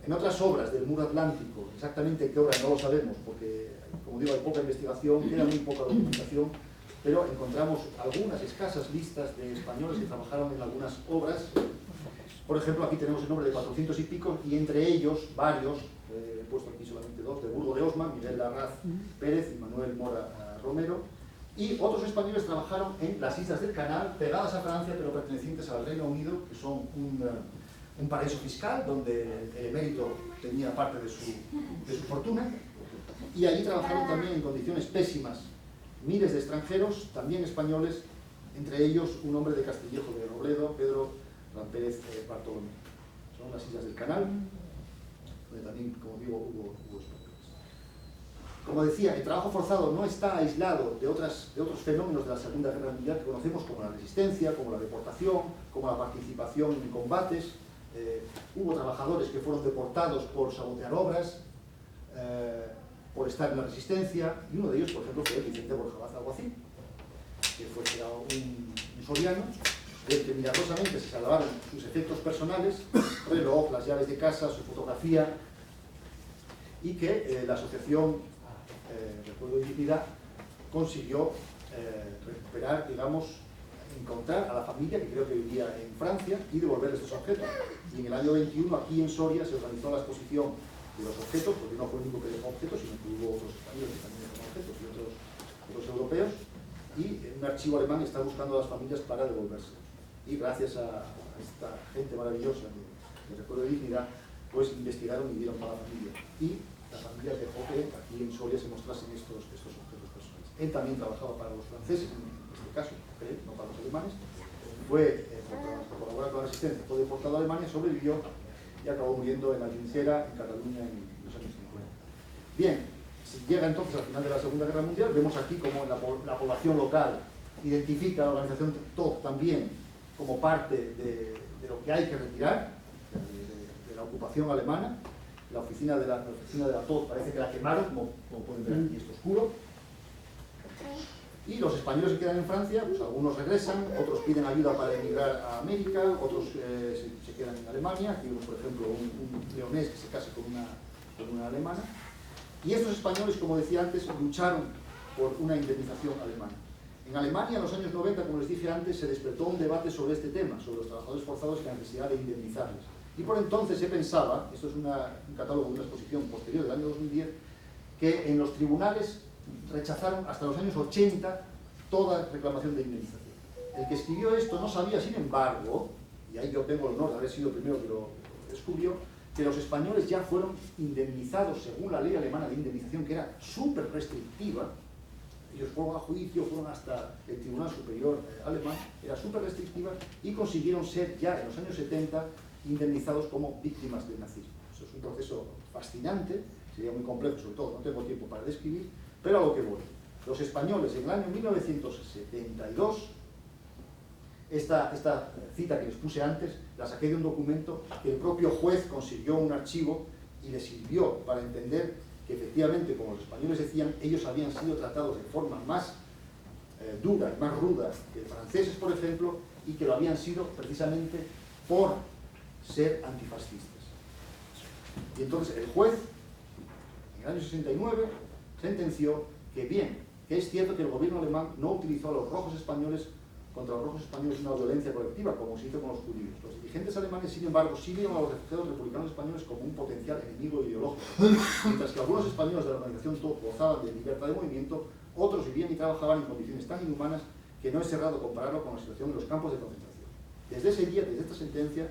En otras obras del muro atlántico, exactamente qué obra no lo sabemos, porque, como digo, hay poca investigación, queda muy poca documentación, pero encontramos algunas escasas listas de españoles que trabajaron en algunas obras. Por ejemplo, aquí tenemos el nombre de 400 y pico, y entre ellos varios, he puesto aquí solamente dos, de Burgo de Osma, Miguel Larraz Pérez y Manuel Mora Romero, y otros españoles trabajaron en las islas del Canal, pegadas a Francia, pero pertenecientes al Reino Unido, que son un paraíso fiscal, donde el emérito tenía parte de su fortuna, y allí trabajaron también en condiciones pésimas miles de extranjeros, también españoles, entre ellos un hombre de Castillejo de Robledo, Pedro Rampérez Bartolomé. Son las islas del Canal, donde también, como digo, hubo españoles. Como decía, el trabajo forzado no está aislado de otros fenómenos de la Segunda Guerra Mundial que conocemos como la resistencia, como la deportación, como la participación en combates. Hubo trabajadores que fueron deportados por sabotear obras, por estar en la resistencia, y uno de ellos, por ejemplo, fue Vicente Borja Alguacil, que fue un soriano, del que milagrosamente se salvaron sus efectos personales, reloj, las llaves de casa, su fotografía, y que la asociación Recuerdo y Dignidad consiguió recuperar, digamos, encontrar a la familia que creo que vivía en Francia y devolver estos objetos. Y en el año 21, aquí en Soria, se organizó la exposición de los objetos, porque no fue el único que dejó objetos, sino que hubo otros españoles que también dejaron objetos y otros europeos, y un archivo alemán está buscando a las familias para devolvérselos. Y gracias a esta gente maravillosa de Recuerdo y Dignidad, pues investigaron y dieron para la familia. Y la familia dejó que aquí en Soria se mostrasen estos objetos personales. Él también trabajaba para los franceses, en este caso, no para los alemanes. Fue, por colaborar con la resistencia, fue deportado a Alemania, sobrevivió y acabó muriendo en la Trinchera, en Cataluña, en los años 50. Bien, si llega entonces al final de la Segunda Guerra Mundial, vemos aquí como la población local identifica a la organización TOC también como parte de lo que hay que retirar, de la ocupación alemana. La oficina de la TOC parece que la quemaron, como pueden ver aquí, esto oscuro. Y los españoles que quedan en Francia, pues algunos regresan, otros piden ayuda para emigrar a América, otros se quedan en Alemania. Aquí vemos, por ejemplo, un leonés que se casa con una alemana. Y estos españoles, como decía antes, lucharon por una indemnización alemana. En Alemania, en los años 90, como les dije antes, se despertó un debate sobre este tema, sobre los trabajadores forzados y la necesidad de indemnizarles. Y por entonces se pensaba, esto es un catálogo de una exposición posterior del año 2010, que en los tribunales rechazaron hasta los años 80 toda reclamación de indemnización. El que escribió esto no sabía, sin embargo, y ahí yo tengo el honor de haber sido el primero que lo descubrió, que los españoles ya fueron indemnizados según la ley alemana de indemnización, que era súper restrictiva. Ellos fueron a juicio, fueron hasta el Tribunal Superior alemán, era súper restrictiva, y consiguieron ser ya en los años 70 indemnizados como víctimas del nazismo. Eso es un proceso fascinante, sería muy complejo, sobre todo, no tengo tiempo para describir, pero a lo que voy. Los españoles en el año 1972, esta cita que les puse antes, la saqué de un documento que el propio juez consiguió un archivo y le sirvió para entender que efectivamente, como los españoles decían, ellos habían sido tratados de forma más dura y más ruda que franceses, por ejemplo, y que lo habían sido precisamente por ser antifascistas. Y entonces el juez, en el año 69, sentenció que bien, que es cierto que el gobierno alemán no utilizó a los rojos españoles contra los rojos españoles una violencia colectiva, como se hizo con los judíos. Los dirigentes alemanes, sin embargo, sí vieron a los refugiados republicanos españoles como un potencial enemigo ideológico. Mientras que algunos españoles de la organización TOC gozaban de libertad de movimiento, otros vivían y trabajaban en condiciones tan inhumanas que no es errado compararlo con la situación en los campos de concentración. Desde ese día, desde esta sentencia,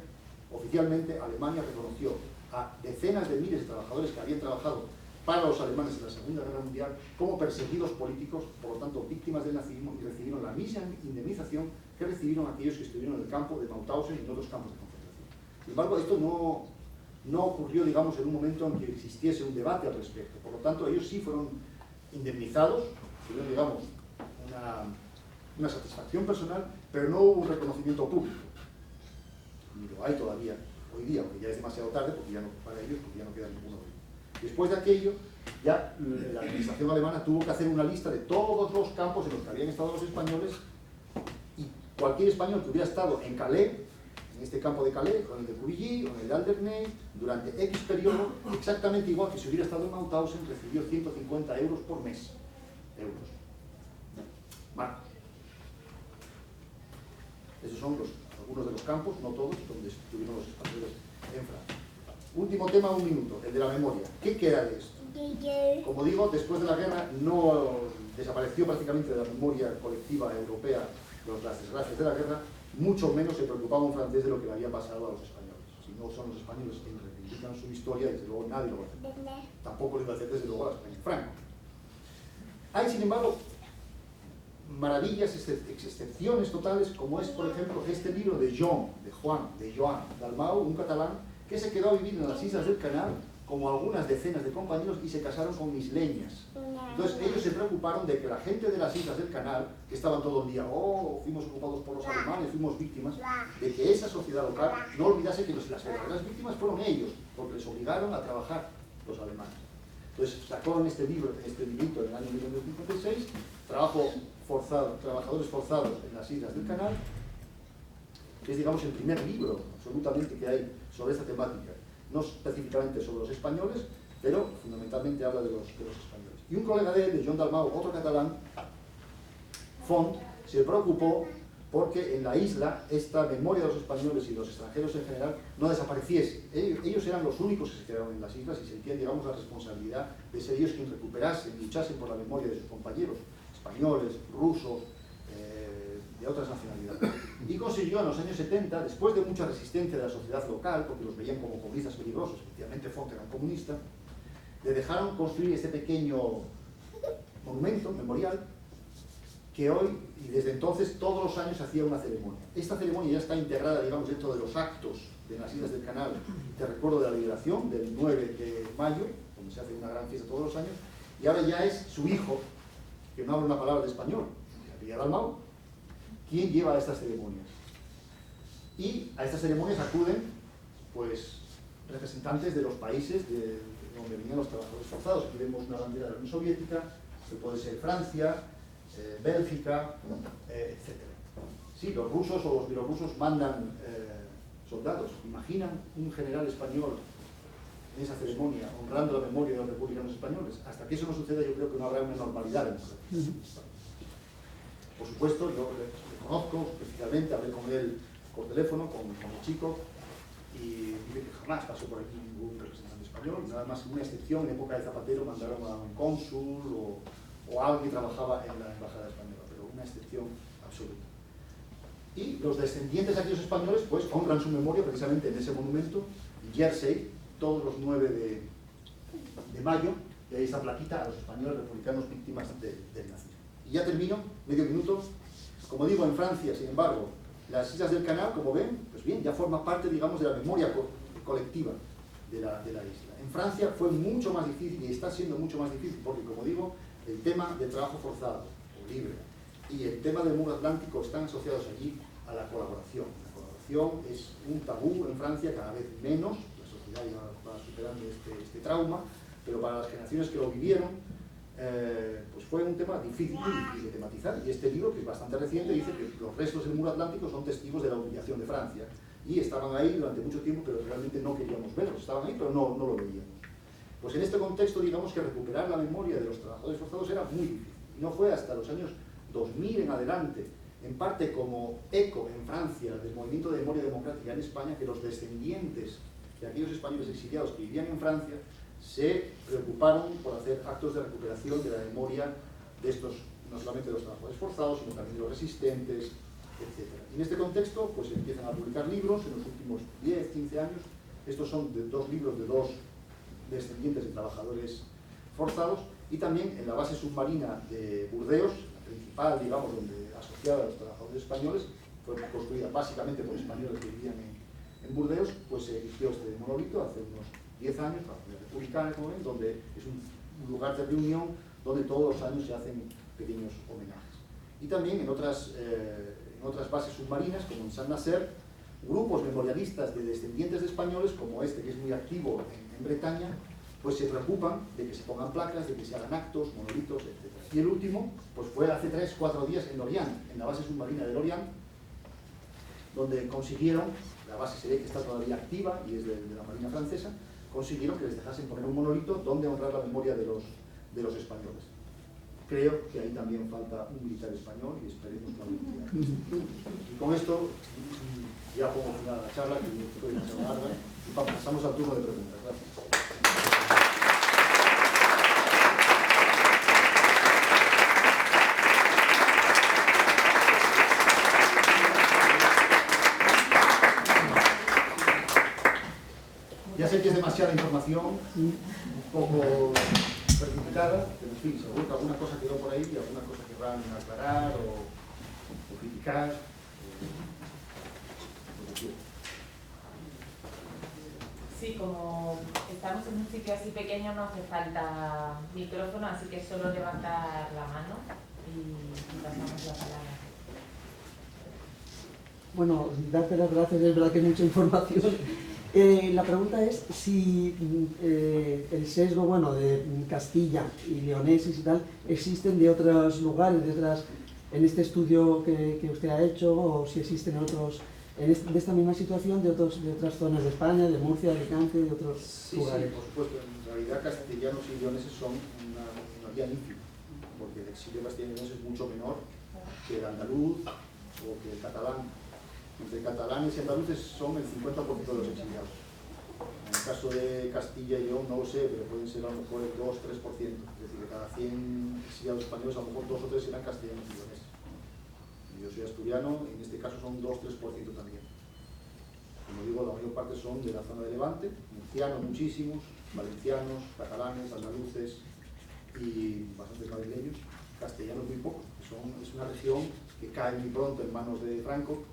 oficialmente Alemania reconoció a decenas de miles de trabajadores que habían trabajado para los alemanes en la Segunda Guerra Mundial como perseguidos políticos, por lo tanto víctimas del nazismo, y recibieron la misma indemnización que recibieron aquellos que estuvieron en el campo de Mauthausen y en otros campos de concentración. Sin embargo, esto no ocurrió, digamos, en un momento en que existiese un debate al respecto. Por lo tanto, ellos sí fueron indemnizados, tuvieron, digamos, una satisfacción personal, pero no hubo un reconocimiento público. Y lo hay todavía hoy día, aunque ya es demasiado tarde, porque ya no, para ellos, porque ya no queda ninguno de ellos. Después de aquello, ya la administración alemana tuvo que hacer una lista de todos los campos en los que habían estado los españoles, y cualquier español que hubiera estado en Calais, en en este campo de Calais, o en el de Cuvilly, o en el de Alderney, durante X periodo, exactamente igual que si hubiera estado en Mauthausen, recibió 150 euros por mes. Marcos. Esos son algunos de los campos, no todos, donde estuvieron los españoles en Francia. Último tema, un minuto, el de la memoria. ¿Qué queda de esto? Como digo, después de la guerra no desapareció prácticamente de la memoria colectiva europea las desgracias de la guerra, mucho menos se preocupaba un francés de lo que le había pasado a los españoles. Si no son los españoles quienes reivindican su historia, desde luego nadie lo va a hacer. Tampoco lo iba a hacer desde luego a la España Franco. Hay, sin embargo, maravillas, excepciones totales, como es, por ejemplo, este libro de Joan Dalmau, un catalán, que se quedó a vivir en las islas del Canal, como algunas decenas de compañeros, y se casaron con isleñas. Entonces ellos se preocuparon de que la gente de las islas del Canal, que estaban todo el día, fuimos ocupados por los alemanes, fuimos víctimas, de que esa sociedad local no olvidase que las verdaderas víctimas fueron ellos, porque les obligaron a trabajar los alemanes. Entonces sacó en este libro, en este librito, en el año 1956, trabajadores forzados en las islas del Canal, que es, digamos, el primer libro absolutamente que hay sobre esta temática. No específicamente sobre los españoles, pero fundamentalmente habla de los españoles. Y un colega de él, de Joan Dalmau, otro catalán, Font, se preocupó porque en la isla esta memoria de los españoles y los extranjeros en general no desapareciese. Ellos eran los únicos que se quedaron en las islas y sentían, digamos, la responsabilidad de ser ellos quienes recuperasen, luchasen por la memoria de sus compañeros, españoles, rusos, de otras nacionalidades. Y consiguió en los años 70, después de mucha resistencia de la sociedad local, porque los veían como comunistas peligrosos, efectivamente Font era un comunista, le dejaron construir este pequeño monumento, memorial, que hoy, y desde entonces, todos los años hacía una ceremonia. Esta ceremonia ya está integrada, digamos, dentro de los actos de las Islas del Canal, de recuerdo de la liberación, del 9 de mayo, donde se hace una gran fiesta todos los años, y ahora ya es su hijo, que no habla una palabra de español, Villa Dalmau, quien lleva a estas ceremonias. Y a estas ceremonias acuden, pues, representantes de los países de donde venían los trabajadores forzados. Aquí vemos una bandera de la Unión Soviética, que puede ser Francia, Bélgica, etc. Sí, los rusos o los bielorrusos mandan soldados. ¿Imaginan un general español en esa ceremonia honrando la memoria de los republicanos españoles? Hasta que eso no suceda, yo creo que no habrá una normalidad en eso. Por supuesto, yo le conozco especialmente, hablé con él por teléfono, con el chico, y dice que jamás pasó por aquí ningún representante español, nada más una excepción, en época de Zapatero mandaron a un cónsul o alguien que trabajaba en la embajada española, pero una excepción absoluta. Y los descendientes de aquellos españoles pues honran su memoria precisamente en ese monumento, en Jersey, todos los 9 de mayo, y ahí está plaquita a los españoles republicanos víctimas del nazismo. Y ya termino, medio minuto. Como digo, en Francia, sin embargo, las Islas del Canal, como ven, pues bien, ya forma parte, digamos, de la memoria colectiva de la isla. En Francia fue mucho más difícil y está siendo mucho más difícil porque, como digo, el tema del trabajo forzado o libre y el tema del muro atlántico están asociados allí a la colaboración. La colaboración es un tabú en Francia, cada vez menos, la sociedad ya va superando este trauma, pero para las generaciones que lo vivieron, pues fue un tema difícil de tematizar, y este libro, que es bastante reciente, dice que los restos del muro atlántico son testigos de la humillación de Francia, y estaban ahí durante mucho tiempo, pero realmente no queríamos verlos, estaban ahí, pero no lo veíamos. Pues en este contexto, digamos que recuperar la memoria de los trabajadores forzados era muy difícil, y no fue hasta los años 2000 en adelante, en parte como eco en Francia del movimiento de memoria democrática en España, que los descendientes de aquellos españoles exiliados que vivían en Francia se preocuparon por hacer actos de recuperación de la memoria de estos, no solamente de los trabajadores forzados, sino también de los resistentes, etc. Y en este contexto, pues empiezan a publicar libros en los últimos 10, 15 años. Estos son dos libros de dos descendientes de trabajadores forzados, y también en la base submarina de Burdeos, la principal, digamos, donde asociada a los trabajadores españoles, fue construida básicamente por españoles que vivían en Burdeos, pues se erigió este monolito hace unos 10 años, para la republicana, como ven, donde es un lugar de reunión donde todos los años se hacen pequeños homenajes. Y también en otras bases submarinas, como en Saint-Nazaire, grupos memorialistas de descendientes de españoles, como este, que es muy activo en Bretaña, pues se preocupan de que se pongan placas, de que se hagan actos, monolitos, etc. Y el último, pues fue hace 3 o 4 días en Lorient, en la base submarina de Lorient, donde consiguieron, la base se ve que está todavía activa y es de la Marina Francesa, consiguieron que les dejasen poner un monolito donde honrar la memoria de los españoles. Creo que ahí también falta un militar español y esperemos que algún día. Y con esto ya pongo final a la charla, que fue demasiado larga, y pasamos al turno de preguntas. Gracias. Ya sé que es demasiada información, un poco precipitada, pero en fin, seguro que alguna cosa quedó por ahí y alguna cosa querrán aclarar o criticar, lo que quieran. Sí, como estamos en un sitio así pequeño no hace falta micrófono, así que solo levantar la mano y pasamos la palabra. Bueno, darte las gracias, es verdad que es mucha información. La pregunta es si el sesgo, bueno, de Castilla y leoneses y tal, existen de otros lugares, en este estudio que usted ha hecho, o si existen otros, de esta misma situación, de otras zonas de España, de Murcia, de Alicante, de otros lugares. Sí, por supuesto. En realidad castellanos y leoneses son una minoría ínfima, porque el exilio castellano-leonés es mucho menor que el andaluz o que el catalán. Entre catalanes y andaluces son el 50% de los exiliados. En el caso de Castilla y León no lo sé, pero pueden ser a lo mejor el 2-3%. Es decir, de cada 100 exiliados españoles, a lo mejor 2 o 3 serán castellanos y leoneses. Yo soy asturiano, en este caso son 2-3% también. Como digo, la mayor parte son de la zona de Levante, murcianos muchísimos, valencianos, catalanes, andaluces y bastantes madrileños, castellanos muy pocos. Es una región que cae muy pronto en manos de Franco,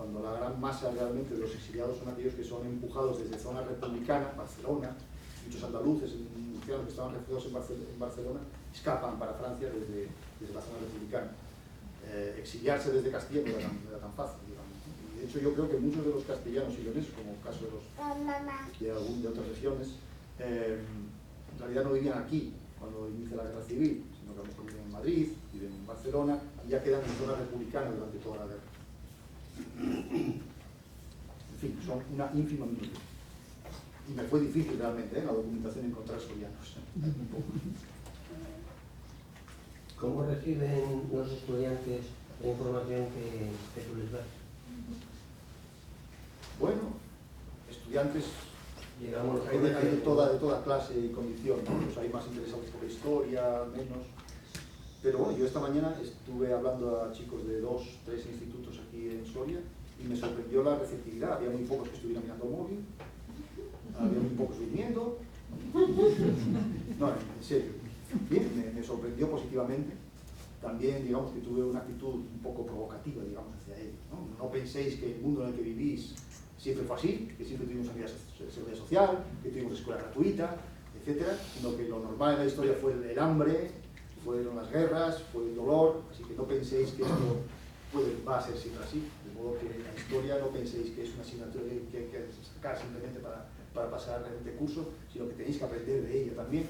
cuando la gran masa realmente de los exiliados son aquellos que son empujados desde zona republicana, Barcelona, muchos andaluces, murcianos que estaban refugiados en Barcelona, escapan para Francia desde la zona republicana. Exiliarse desde Castilla no era tan fácil, digamos. Y de hecho yo creo que muchos de los castellanos y leoneses, como el caso de otras regiones, en realidad no vivían aquí cuando inicia la guerra civil, sino que a lo mejor viven en Madrid, viven en Barcelona y ya quedan en zona republicana durante toda la guerra. En fin, son una ínfima minoría. Y me fue difícil realmente en la documentación encontrar sorianos. ¿Cómo reciben los estudiantes la información que tú les das? Bueno, estudiantes Llegamos hay de toda clase y condición, ¿no? Pues hay más interesados por la historia, menos. Pero bueno, yo esta mañana estuve hablando a chicos de 2, 3 institutos aquí en Soria y me sorprendió la receptividad. Había muy pocos que estuvieran mirando el móvil, había muy pocos durmiendo. No, en serio. Bien, me sorprendió positivamente. También, digamos, que tuve una actitud un poco provocativa, digamos, hacia ellos, ¿no? No penséis que el mundo en el que vivís siempre fue así, que siempre tuvimos seguridad social, que tuvimos escuela gratuita, etcétera, sino que lo normal en la historia fue el hambre, fueron las guerras, fue el dolor, así que no penséis que esto va a ser siempre así, de modo que la historia no penséis que es una asignatura que hay que sacar simplemente para pasar de curso, sino que tenéis que aprender de ella también,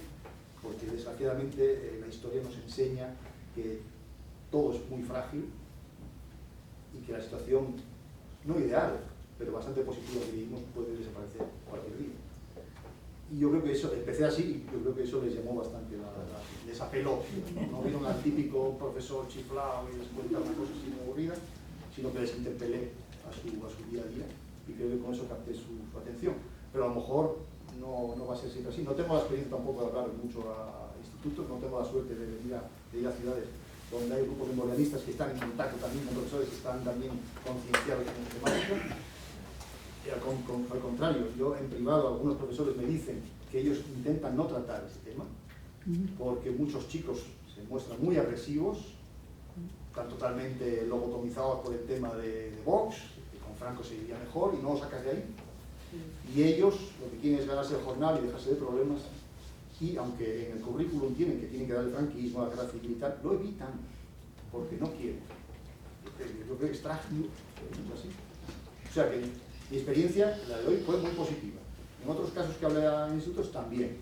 porque desgraciadamente la historia nos enseña que todo es muy frágil y que la situación no ideal, pero bastante positiva que vivimos puede desaparecer cualquier día. Y yo creo que eso, empecé así, y yo creo que eso les llamó bastante, les apeló. No vieron al típico profesor chiflado y les cuenta una cosa así muy aburrida, sino que les interpelé a su día a día y creo que con eso capté su atención. Pero a lo mejor no va a ser siempre así. No tengo la experiencia tampoco de hablar mucho a institutos, no tengo la suerte de ir a ciudades donde hay grupos memorialistas que están en contacto también con profesores que están también concienciados en la temática. Al contrario, yo en privado, algunos profesores me dicen que ellos intentan no tratar este tema, porque muchos chicos se muestran muy agresivos, están totalmente lobotomizados por el tema de Vox, que con Franco se vivía mejor y no lo sacas de ahí. Y ellos lo que quieren es ganarse el jornal y dejarse de problemas, y aunque en el currículum tienen que dar el franquismo, la guerra civil y tal, lo evitan, porque no quieren. Yo creo que es trágico, pero es así. O sea que mi experiencia, la de hoy, fue muy positiva. En otros casos que hablé en institutos también,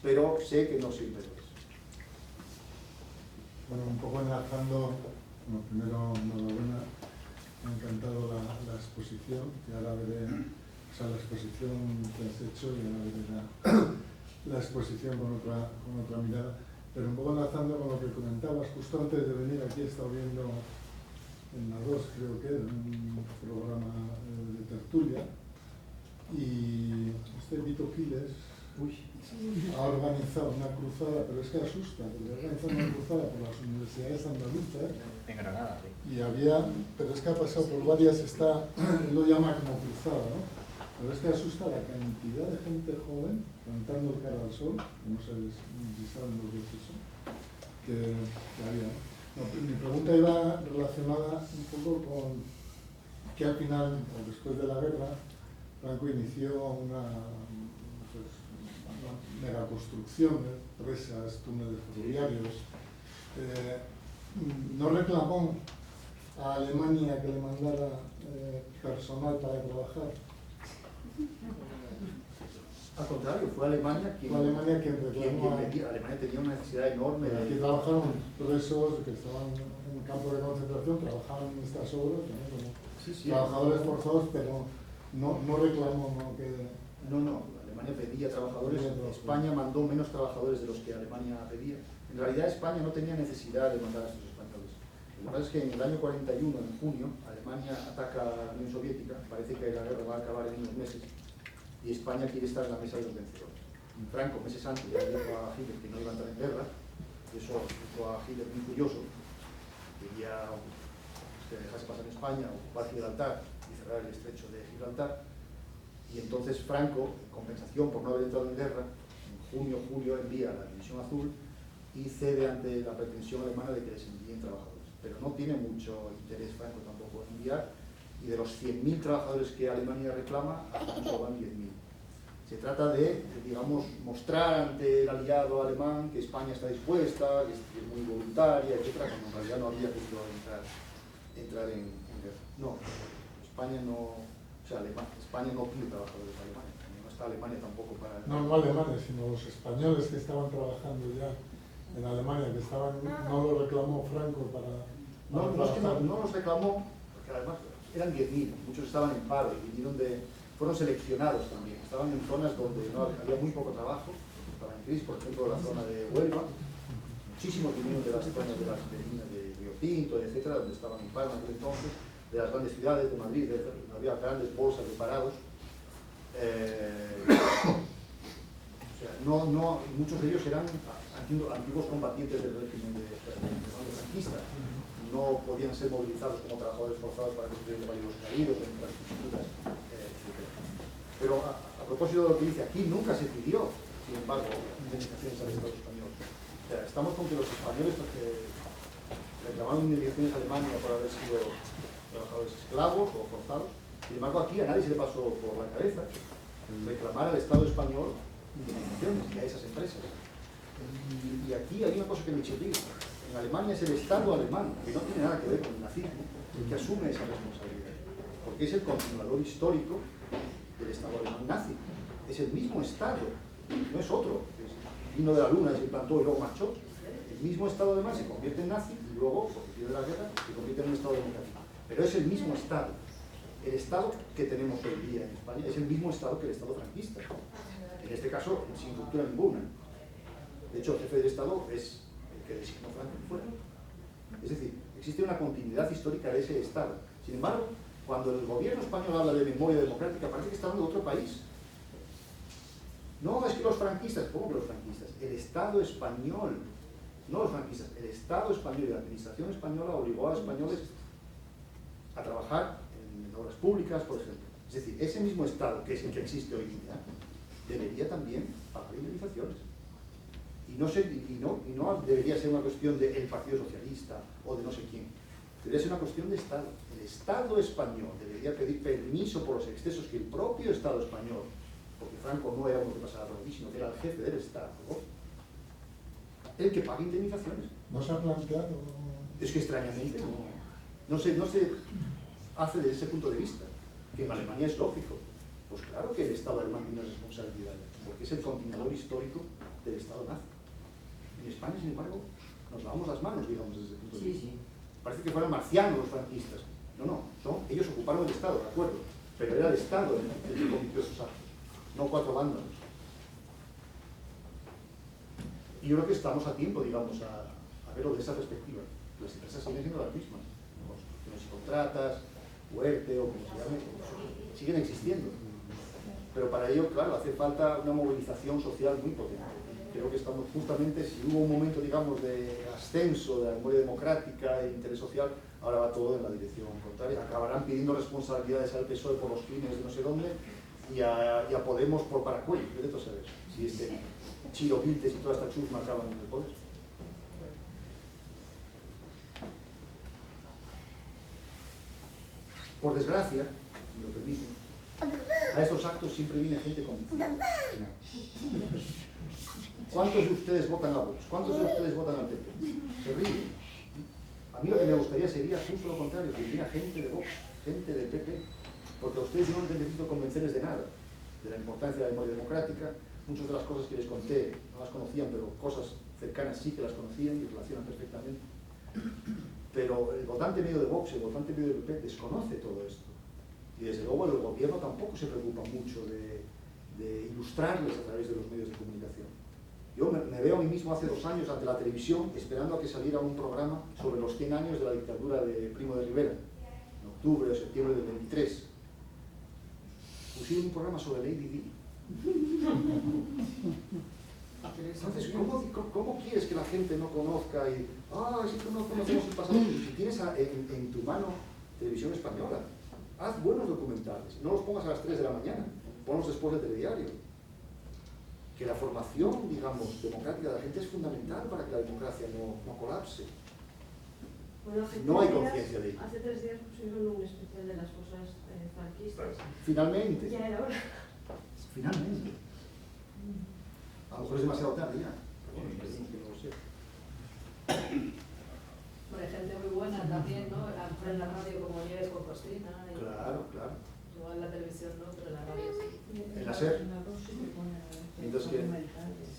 pero sé que no siempre lo es. Bueno, un poco enlazando, bueno, primero enhorabuena me ha encantado la exposición, que ahora veré, o sea, la exposición que has hecho y ahora veré la exposición con otra mirada. Pero un poco enlazando con lo que comentabas, justo antes de venir aquí he estado viendo en la 2, creo que era, un programa de tertulia, y Vito Quiles ha organizado una cruzada, pero es que asusta, porque ha organizado una cruzada por las universidades andaluzas. En Granada, sí. Y pero es que ha pasado por varias, él lo llama como cruzada, ¿no? Pero es que asusta la cantidad de gente joven cantando el cara al sol, no sé si saben lo que es eso, que había. No, mi pregunta iba relacionada un poco con que al final, o después de la guerra, Franco inició una megaconstrucción, presas, túneles ferroviarios. No reclamó a Alemania que le mandara personal para trabajar. Al contrario, fue Alemania quien reclamó. Alemania tenía una necesidad enorme de... Aquí trabajaron presos que estaban en campos de concentración, trabajaban en estas obras, ¿no? Como trabajadores forzados, pero no reclamó, ¿no? No, Alemania pedía trabajadores, España mandó menos trabajadores de los que Alemania pedía. En realidad España no tenía necesidad de mandar a estos españoles. Lo que pasa es que en el año 41, en junio, Alemania ataca a la Unión Soviética, parece que la guerra va a acabar en unos meses, y España quiere estar en la mesa de los vencedores. Franco, meses antes, ya dijo a Hitler que no iba a entrar en guerra, y eso puso a Hitler muy furioso, quería que dejase pasar en España, ocupar Gibraltar y cerrar el estrecho de Gibraltar. Y entonces Franco, en compensación por no haber entrado en guerra, en junio, julio envía la División Azul y cede ante la pretensión alemana de que les envíen trabajadores. Pero no tiene mucho interés Franco tampoco en enviar, y de los 100.000 trabajadores que Alemania reclama, solo van 10.000. Se trata de, digamos, mostrar ante el aliado alemán que España está dispuesta, que es muy voluntaria, etc., cuando en realidad no había querido entrar en guerra. No, España no... O sea, España no pide trabajadores de Alemania, no está Alemania tampoco para... No alemanes, sino los españoles que estaban trabajando ya en Alemania, que no lo reclamó Franco para no es que no los reclamó, porque además eran 10.000, muchos estaban en paro y fueron seleccionados también, estaban en zonas donde había muy poco trabajo, estaban en crisis, por ejemplo la zona de Huelva, muchísimos vinieron de las zonas de las minas de Río Tinto, etcétera, donde estaban en paro en aquel entonces, de las grandes ciudades de Madrid, había grandes bolsas de parados. Muchos de ellos eran antiguos combatientes del régimen franquista. No podían ser movilizados como trabajadores forzados para construir valiosos caídos, infraestructuras, etc. Pero a propósito de lo que dice aquí, nunca se pidió, sin embargo, indemnizaciones al Estado español. O sea, estamos con que los españoles reclamaron indemnizaciones a Alemania por haber sido trabajadores esclavos o forzados. Sin embargo, aquí a nadie se le pasó por la cabeza reclamar al Estado español indemnizaciones y a esas empresas. Y aquí hay una cosa que me chirría. En Alemania es el Estado alemán, que no tiene nada que ver con el nazismo, el que asume esa responsabilidad. Porque es el continuador histórico del Estado alemán nazi. Es el mismo Estado, no es otro. Vino de la luna, se implantó y luego marchó. El mismo Estado alemán se convierte en nazi y luego, porque pierde la guerra, se convierte en un Estado democrático. Pero es el mismo Estado. El Estado que tenemos hoy día en España es el mismo Estado que el Estado franquista. En este caso, sin ruptura ninguna. De hecho, el jefe del Estado es el que designó Franco fuera. Es decir, existe una continuidad histórica de ese Estado. Sin embargo, cuando el gobierno español habla de memoria democrática, parece que está hablando de otro país. No, es que los franquistas, ¿cómo que los franquistas? El Estado español, no los franquistas, el Estado español y la administración española obligó a los españoles a trabajar en obras públicas, por ejemplo. Es decir, ese mismo Estado, que es el que existe hoy día, debería también pagar indemnizaciones. Y no debería ser una cuestión del Partido Socialista o de no sé quién. Debería ser una cuestión de Estado. El Estado español debería pedir permiso por los excesos que el propio Estado español, porque Franco no era uno que pasaba por aquí, sino que era el jefe del Estado, el que pague indemnizaciones. ¿No se ha planteado? Es que extrañamente no se hace desde ese punto de vista, que en Alemania es lógico. Pues claro que el Estado alemán tiene responsabilidad, porque es el continuador histórico del Estado nazi. En España, sin embargo, nos lavamos las manos, digamos, desde ese punto de vista. Parece que fueran marcianos los franquistas. Ellos ocuparon el Estado, de acuerdo, pero era el Estado el que cometió esos actos, no 4 vándalos. Y yo creo que estamos a tiempo, digamos, a verlo de esa perspectiva. Las empresas siguen siendo las mismas. Construcciones y contratas, Huerte o como se llame, siguen existiendo. Pero para ello, claro, hace falta una movilización social muy potente. Creo que estamos justamente, si hubo un momento, digamos, de ascenso de la memoria democrática e interés social, ahora va todo en la dirección contraria. Acabarán pidiendo responsabilidades al PSOE por los crímenes de no sé dónde y a Podemos por Paracuello. ¿Qué de todo saber? Si Chiro Viltes y toda esta chusma acaban en el poder. Por desgracia, si me lo permiten, a estos actos siempre viene gente convencida. ¿Cuántos de ustedes votan a Vox? ¿Cuántos de ustedes votan al PP? Se ríen. A mí lo que me gustaría sería justo lo contrario, que viniera gente de Vox, gente del PP, porque a ustedes yo no necesito convencerles de nada, de la importancia de la memoria democrática. Muchas de las cosas que les conté no las conocían, pero cosas cercanas sí que las conocían y relacionan perfectamente. Pero el votante medio de Vox, el votante medio del PP desconoce todo esto. Y desde luego el gobierno tampoco se preocupa mucho de ilustrarles a través de los medios de comunicación. Yo me veo a mí mismo hace 2 años ante la televisión esperando a que saliera un programa sobre los 100 años de la dictadura de Primo de Rivera, en octubre o septiembre del 23. Pusieron un programa sobre Lady Di. Entonces, ¿cómo quieres que la gente no conozca y, si tú no conocemos el pasado? Si tienes en tu mano televisión española, haz buenos documentales, no los pongas a las 3 de la mañana, ponlos después del telediario. Que la formación, digamos, democrática de la gente es fundamental para que la democracia no colapse. Bueno, no hay conciencia de ello. Hace 3 días pusieron un especial de las cosas franquistas. Finalmente. Ya era hora. Finalmente. A lo mejor es demasiado tarde ya. Pero bueno, esperemos que no lo sea. Por gente muy buena también, ¿no? A lo mejor en la radio como Nieves con Costina. Claro, claro. Igual en la televisión no, pero en la radio sí. En la SER. Entonces que...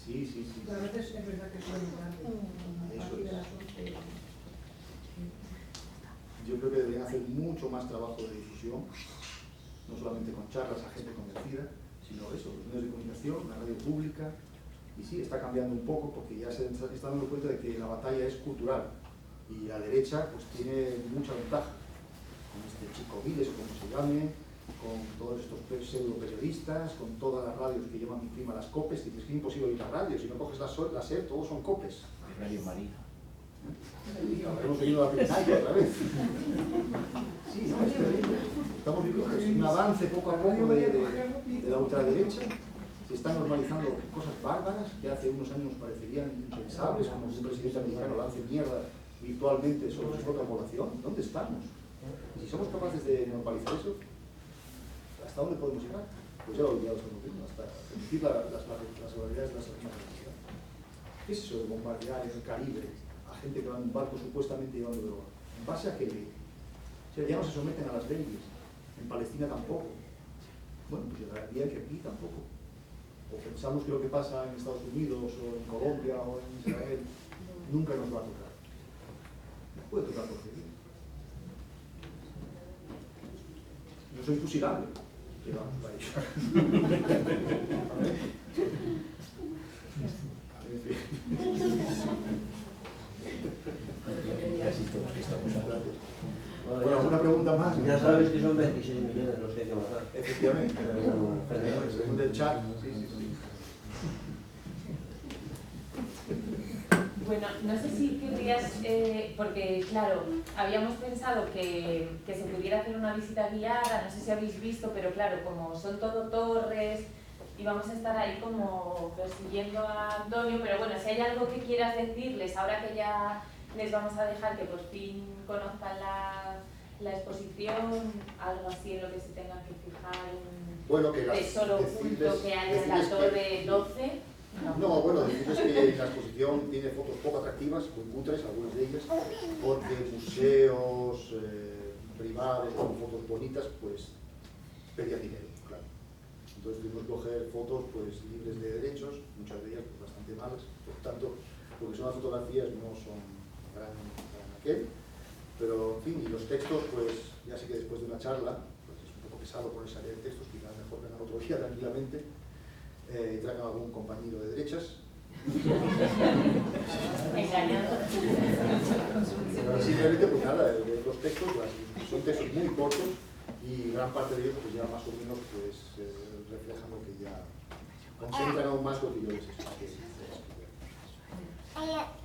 Sí. A veces es verdad que suele tarde. Eso es. Yo creo que deberían hacer mucho más trabajo de difusión, no solamente con charlas a gente convencida, sino eso, los medios de comunicación, la radio pública. Y sí, está cambiando un poco porque ya se está dando cuenta de que la batalla es cultural y la derecha pues tiene mucha ventaja con este Chico Viles o como se llame, con todos estos pseudo periodistas, con todas las radios que llevan mi prima las copes. Y es que es imposible oír las radios, si no coges la SER todos son copes. Radio Marina. Hemos venido a Pirinaica otra vez. Sí, estamos viviendo un avance poco a poco de la ultraderecha. Se están normalizando cosas bárbaras que hace unos años parecerían impensables, como si un presidente americano lance mierda virtualmente sobre su propia población. ¿Dónde estamos? Si somos capaces de normalizar eso, ¿hasta dónde podemos llegar? Pues ya lo olvidado estamos viendo, hasta reducir las barbaridades de las armas. ¿Qué es eso de bombardear en el Caribe a gente que va en un barco supuestamente llevando droga? ¿En base a qué ley? O sea, ya no se someten a las leyes. En Palestina tampoco. Bueno, pues llegaría que aquí tampoco. O pensamos que lo que pasa en Estados Unidos o en Colombia o en Israel nunca nos va a tocar. Nos puede tocar por fin. No soy fusilable. Llevamos para ello. Bueno, ¿alguna pregunta más? Ya sabes que son 26 millones los que hay que matar. Efectivamente. Según el chat. Sí. Bueno, no sé si querrías, porque claro, habíamos pensado que se pudiera hacer una visita guiada, no sé si habéis visto, pero claro, como son todo torres, y vamos a estar ahí como persiguiendo a Antonio, pero bueno, si hay algo que quieras decirles, ahora que ya les vamos a dejar que por fin conozcan la exposición, algo así en lo que se tengan que fijar, Bueno, que un tesoro oculto que haya en la torre 12. No, bueno, decirles que la exposición tiene fotos poco atractivas, muy cutres, algunas de ellas, porque museos privados con fotos bonitas, pues pedían dinero, claro. Entonces tuvimos que coger fotos pues libres de derechos, muchas de ellas pues, bastante malas, por tanto, porque son las fotografías, no son gran aquel, pero en fin, y los textos pues ya sé que después de una charla, pues es un poco pesado ponerse a leer textos, quizás mejor vengan otro día tranquilamente, traigan algún compañero de derechas. Engañando. Simplemente, pues nada, los textos son textos muy cortos y gran parte de ellos pues ya más o menos pues, reflejan lo que ya concentran aún más lo que yo les expliqué.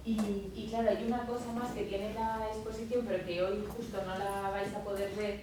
Y claro, hay una cosa más que tiene la exposición, pero que hoy justo no la vais a poder ver,